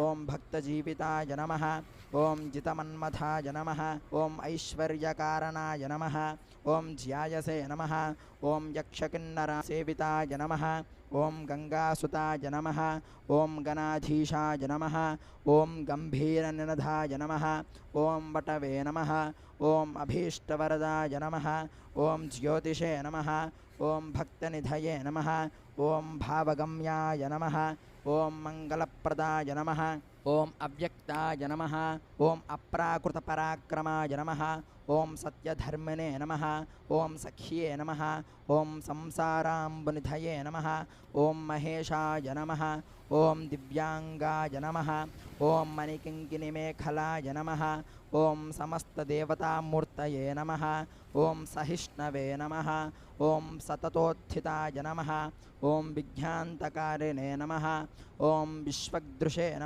ओं भक्तजीविताय नमः ओं जितमन्मथाय नमः ओं ऐश्वर्यकारणाय नमः ओं ज्यायसे नमः ओं यक्षकिन्नरसेविताय नमः ओं गंगासुताय नमः ओं गणाधीशाय नमः ओं गंभीरनिनधाय नमः ओं वटवे नमः ओं अभीष्टवरदाय नमः ओं ज्योतिषे नमः ओं भक्तनिधये नमः ओं भावगम्याय नमः ओं मंगलप्रदाय नमः ओं अव्यक्ताय नमः ओं अप्राकृतपराक्रमाय नमः ओं सत्यधर्मिणे नमः ओं सख्ये नमः ओं संसाराम्बुनिधये नमः ओं महेशाय नमः ओं दिव्यांगाय नमः ओं मणिकिङ्किणिमेखलाय नमः ओं समस्तदेवतामूर्तये नमः ओं सहिष्णवे नमः ओं सततोत्थिताय नमः ओं विज्ञान्तकारिणे नमः ओं विश्वदृशे नमः।